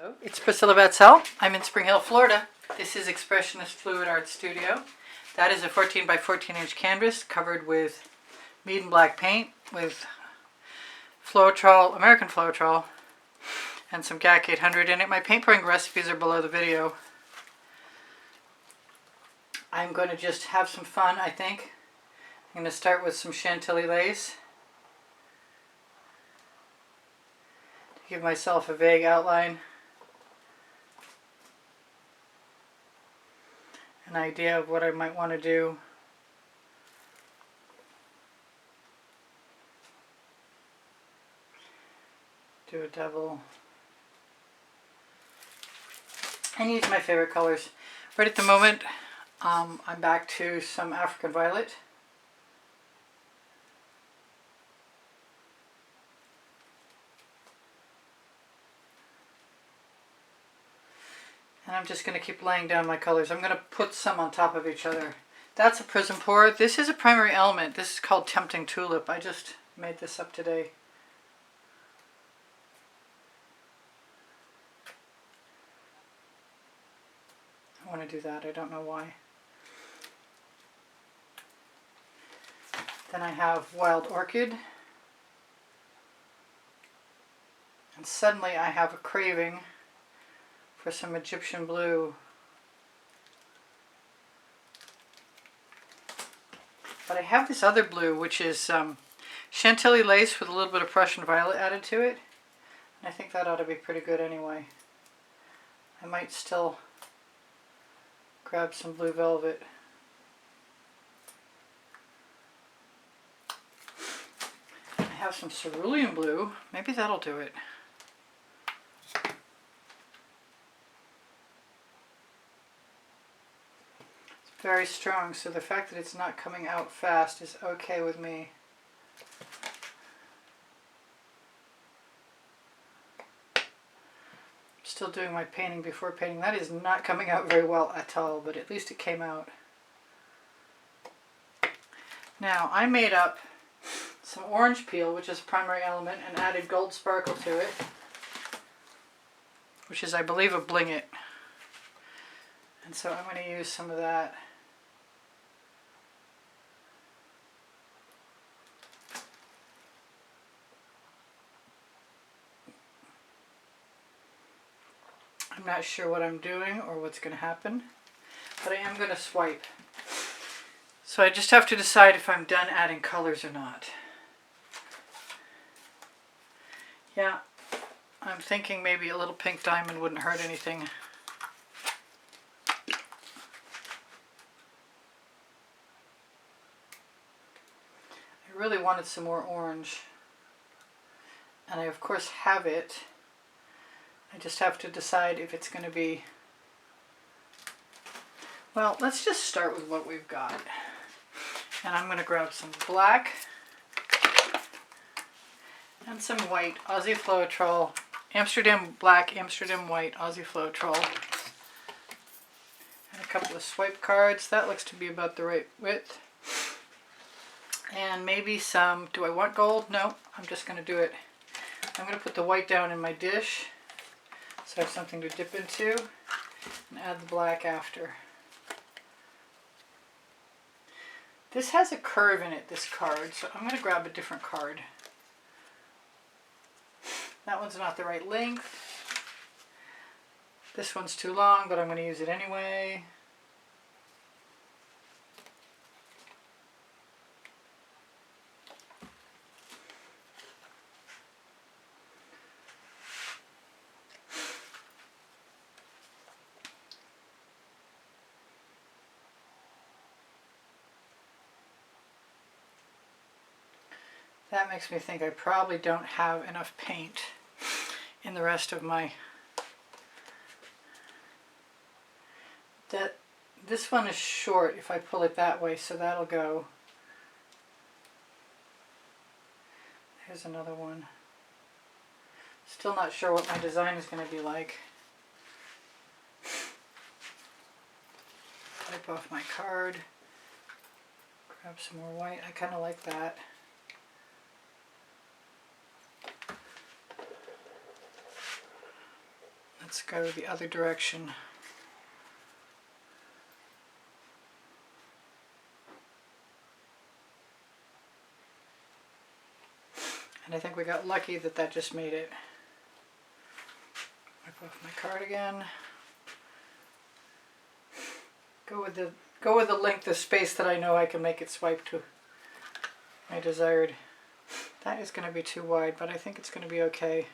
Hello, it's Priscilla Batzell. I'm in Spring Hill, Florida. This is Expressionist Fluid Art Studio. That is a 14 by 14 inch canvas covered with mead and black paint with Floetrol, American Floetrol, and some GAC 800 in it. My paint pouring recipes are below the video. I'm going to just have some fun, I think. I'm going to start with some Chantilly lace. Give myself a vague outline, an idea of what I might want to do. Do a double. And use my favorite colors. Right at the moment, I'm back to some African Violet. And I'm just going to keep laying down my colors. I'm going to put some on top of each other. That's a Prizm Pour. This is a primary element. This is called Tempting Tulip. I just made this up today. I want to do that. I don't know why. Then I have Wild Orchid. And suddenly I have a craving for some Egyptian blue. But I have this other blue, which is Chantilly lace with a little bit of Prussian violet added to it. And I think that ought to be pretty good anyway. I might still grab some blue velvet. I have some cerulean blue. Maybe that'll do it. Very strong, so the fact that it's not coming out fast is okay with me. Still doing my painting before painting. That is not coming out very well at all, but at least it came out. Now, I made up some orange peel, which is a primary element, and added gold sparkle to it, which is, I believe, a Bling It. And so I'm going to use some of that. I'm not sure what I'm doing or what's going to happen, but I am going to swipe. So I just have to decide if I'm done adding colors or not. Yeah, I'm thinking maybe a little pink diamond wouldn't hurt anything. I really wanted some more orange, and I of course have it. I just have to decide if it's going to be... Well, let's just start with what we've got. And I'm going to grab some black and some white Aussie Floetrol, Amsterdam black, Amsterdam white Aussie Floetrol, and a couple of swipe cards. That looks to be about the right width. And maybe some... Do I want gold? No, I'm just going to do it. I'm going to put the white down in my dish, so I have something to dip into, and add the black after. This has a curve in it, this card, so I'm going to grab a different card. That one's not the right length. This one's too long, but I'm going to use it anyway. That makes me think I probably don't have enough paint in the rest of my... This one is short if I pull it that way, so that'll go. Here's another one. Still not sure what my design is going to be like. Wipe off my card. Grab some more white. I kind of like that. Let's go the other direction. And I think we got lucky that that just made it. Wipe off my card again. Go with the length of space that I know I can make it swipe to my desired. That is going to be too wide, but I think it's going to be okay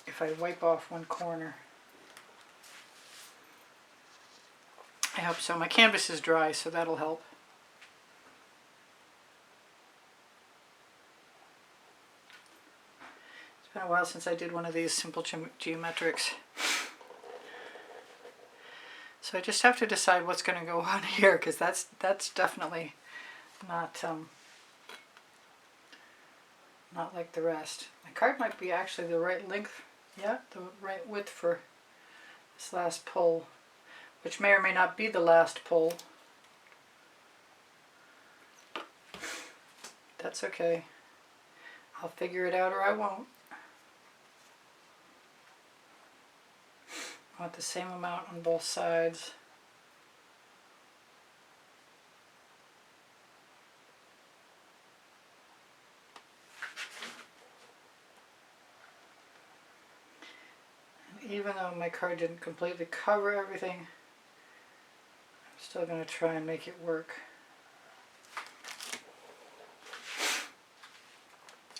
if I wipe off one corner. I hope so. My canvas is dry, so that'll help. It's been a while since I did one of these simple geometrics. So I just have to decide what's going to go on here, because that's definitely not like the rest. My card might be actually the right length, yeah, the right width for this last pull, which may or may not be the last pull. That's okay. I'll figure it out or I won't. I want the same amount on both sides. And even though my card didn't completely cover everything, I'm still going to try and make it work.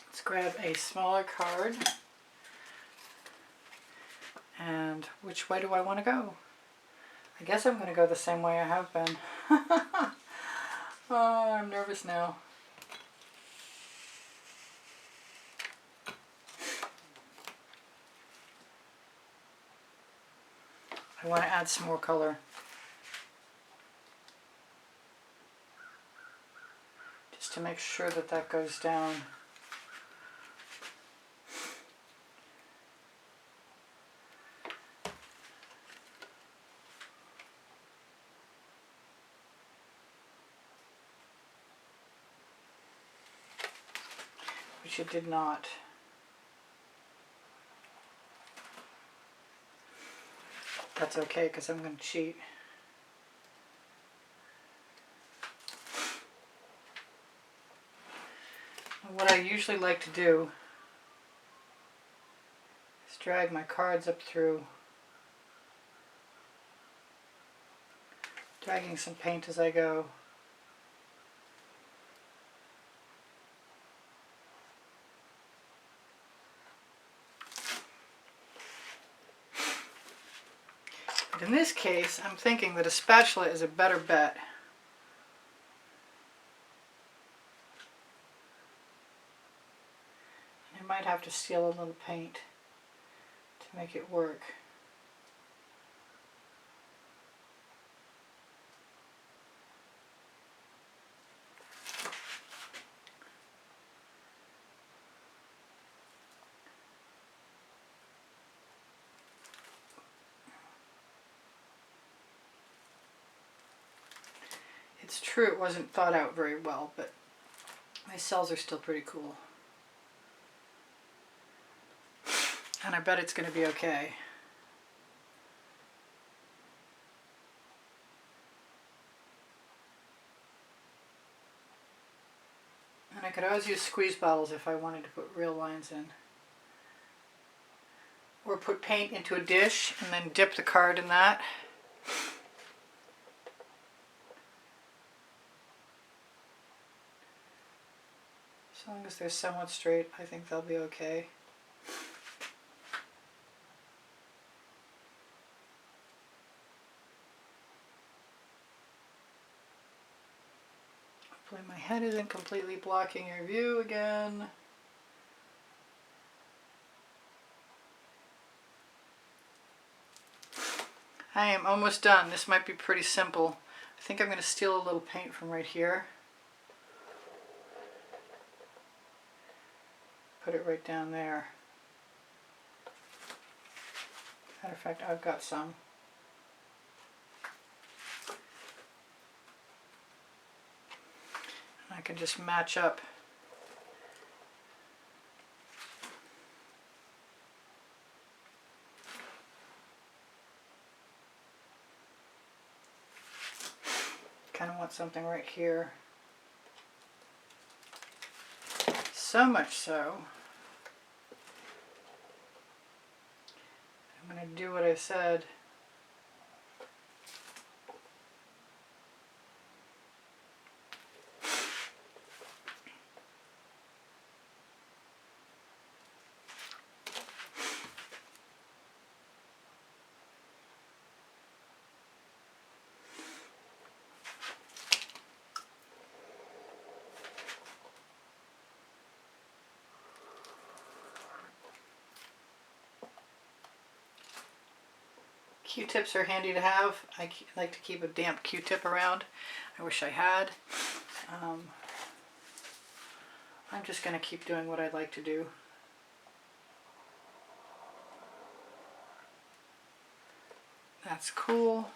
Let's grab a smaller card. And which way do I want to go? I guess I'm going to go the same way I have been. Oh, I'm nervous now. I want to add some more color. Just to make sure that that goes down. Which it did not. That's okay, because I'm going to cheat. And what I usually like to do is drag my cards up through, dragging some paint as I go. In this case, I'm thinking that a spatula is a better bet. I might have to steal a little paint to make it work. It's true it wasn't thought out very well, but my cells are still pretty cool. And I bet it's going to be okay. And I could always use squeeze bottles if I wanted to put real lines in. Or put paint into a dish and then dip the card in that. As long as they're somewhat straight, I think they'll be okay. Hopefully my head isn't completely blocking your view again. I am almost done. This might be pretty simple. I think I'm going to steal a little paint from right here. Put it right down there. Matter of fact, I've got some. And I can just match up kind of want something right here. So much so, I'm going to do what I said. Q-tips are handy to have. I like to keep a damp Q-tip around. I wish I had. I'm just going to keep doing what I like to do. That's cool.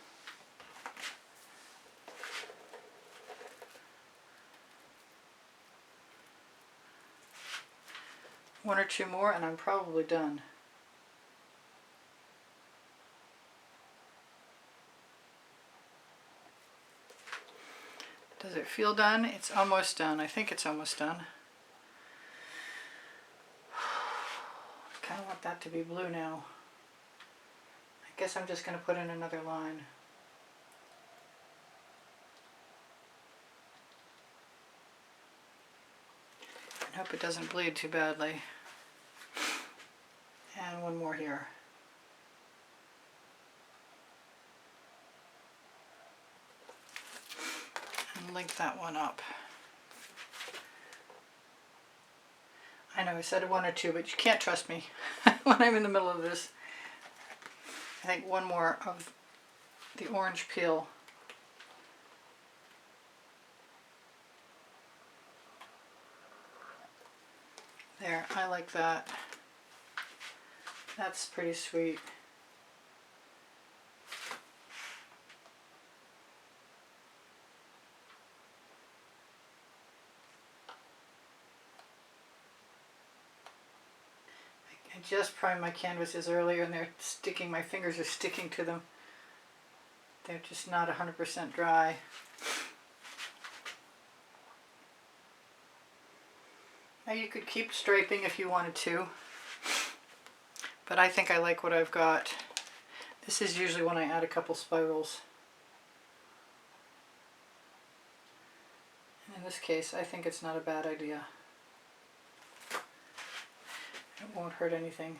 One or two more and I'm probably done. Does it feel done? It's almost done. I think it's almost done. I kind of want that to be blue now. I guess I'm just going to put in another line. I hope it doesn't bleed too badly. And one more here. And link that one up. I know I said one or two, but you can't trust me when I'm in the middle of this. I think one more of the orange peel. There, I like that. That's pretty sweet. I just primed my canvases earlier and they're sticking, my fingers are sticking to them. They're just not 100% dry. Now you could keep striping if you wanted to, but I think I like what I've got. This is usually when I add a couple spirals. In this case, I think it's not a bad idea. It won't hurt anything.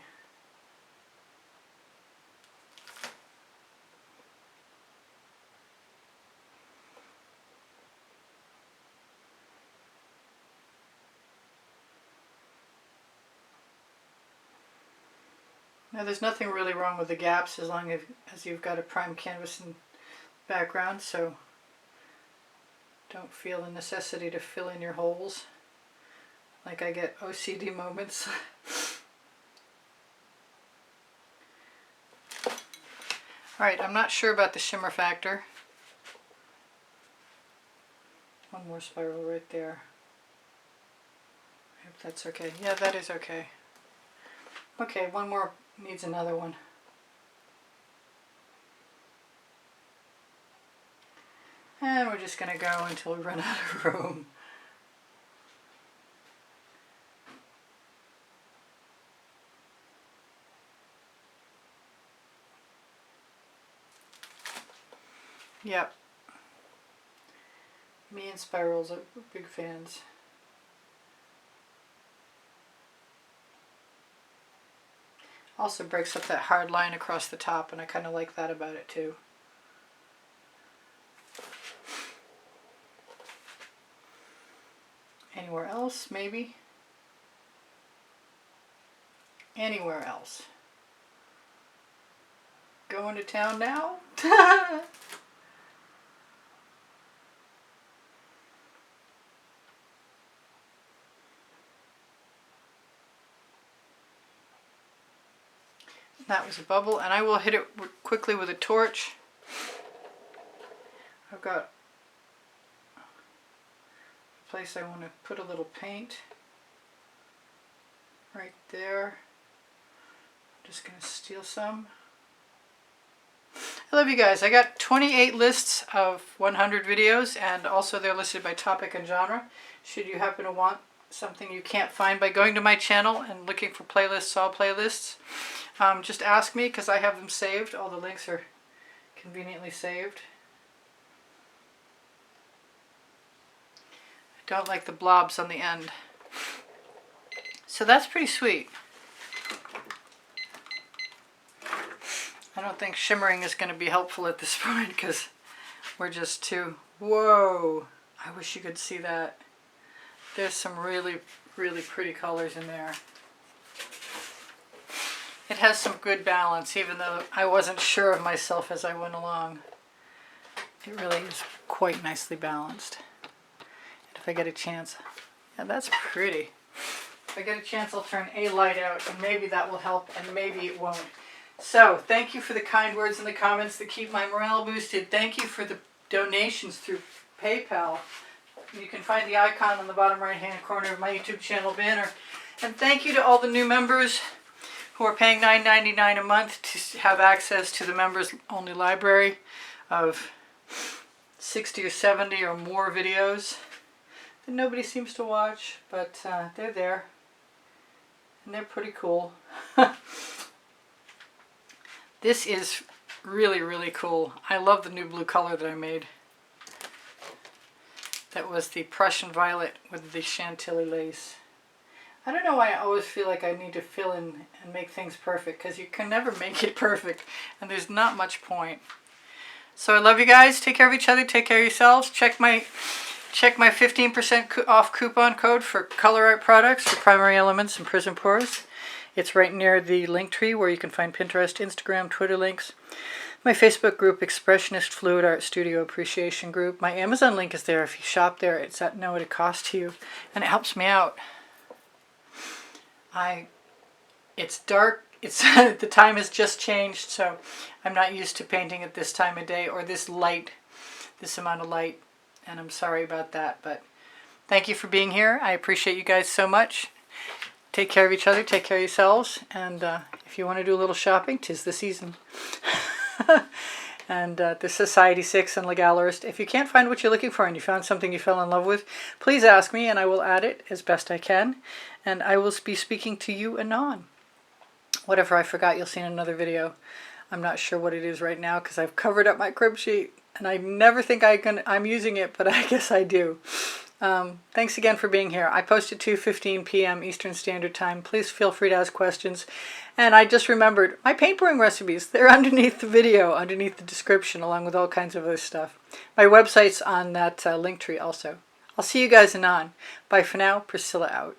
Now there's nothing really wrong with the gaps as long as you've got a prime canvas in background, so don't feel the necessity to fill in your holes like I get OCD moments. Alright, I'm not sure about the shimmer factor. One more spiral right there. I hope that's okay. Yeah, that is okay. Okay, one more needs another one. And we're just going to go until we run out of room. Yep. Me and spirals are big fans. Also breaks up that hard line across the top, and I kind of like that about it too. Anywhere else, maybe? Anywhere else? Going to town now? That was a bubble, and I will hit it quickly with a torch. I've got a place I want to put a little paint right there. I'm just going to steal some. I love you guys. I got 28 lists of 100 videos, and also they're listed by topic and genre. Should you happen to want something you can't find by going to my channel and looking for playlists, all playlists, just ask me because I have them saved. All the links are conveniently saved. I don't like the blobs on the end. So that's pretty sweet. I don't think shimmering is going to be helpful at this point because we're just too... Whoa! I wish you could see that. There's some really, really pretty colors in there. It has some good balance, even though I wasn't sure of myself as I went along. It really is quite nicely balanced. And if I get a chance... Yeah, that's pretty. If I get a chance, I'll turn a light out, and maybe that will help, and maybe it won't. So, thank you for the kind words in the comments that keep my morale boosted. Thank you for the donations through PayPal. You can find the icon on the bottom right-hand corner of my YouTube channel banner. And thank you to all the new members who are paying $9.99 a month to have access to the members-only library of 60 or 70 or more videos that nobody seems to watch, but they're there. And they're pretty cool. This is really, really cool. I love the new blue color that I made. That was the Prussian violet with the Chantilly lace. I don't know why I always feel like I need to fill in and make things perfect, because you can never make it perfect, and there's not much point. So I love you guys. Take care of each other. Take care of yourselves. Check my 15% off coupon code for Colour Arte products for Primary Elements and Prizm Pours. It's right near the link tree where you can find Pinterest, Instagram, Twitter links. My Facebook group, Expressionist Fluid Art Studio Appreciation Group. My Amazon link is there. If you shop there, it's at no cost to you, and it helps me out. It's dark. It's the time has just changed, so I'm not used to painting at this time of day or this light, this amount of light, and I'm sorry about that. But thank you for being here. I appreciate you guys so much. Take care of each other, take care of yourselves, and if you want to do a little shopping, 'tis the season. And the Society 6 and Legalist. If you can't find what you're looking for and you found something you fell in love with, please ask me and I will add it as best I can. And I will be speaking to you anon. Whatever I forgot, you'll see in another video. I'm not sure what it is right now because I've covered up my crib sheet. And I never think I'm using it, but I guess I do. Thanks again for being here. I post at 2:15 p.m. Eastern Standard Time. Please feel free to ask questions. And I just remembered my paint pouring recipes. They're underneath the video, underneath the description, along with all kinds of other stuff. My website's on that link tree also. I'll see you guys anon. Bye for now. Priscilla out.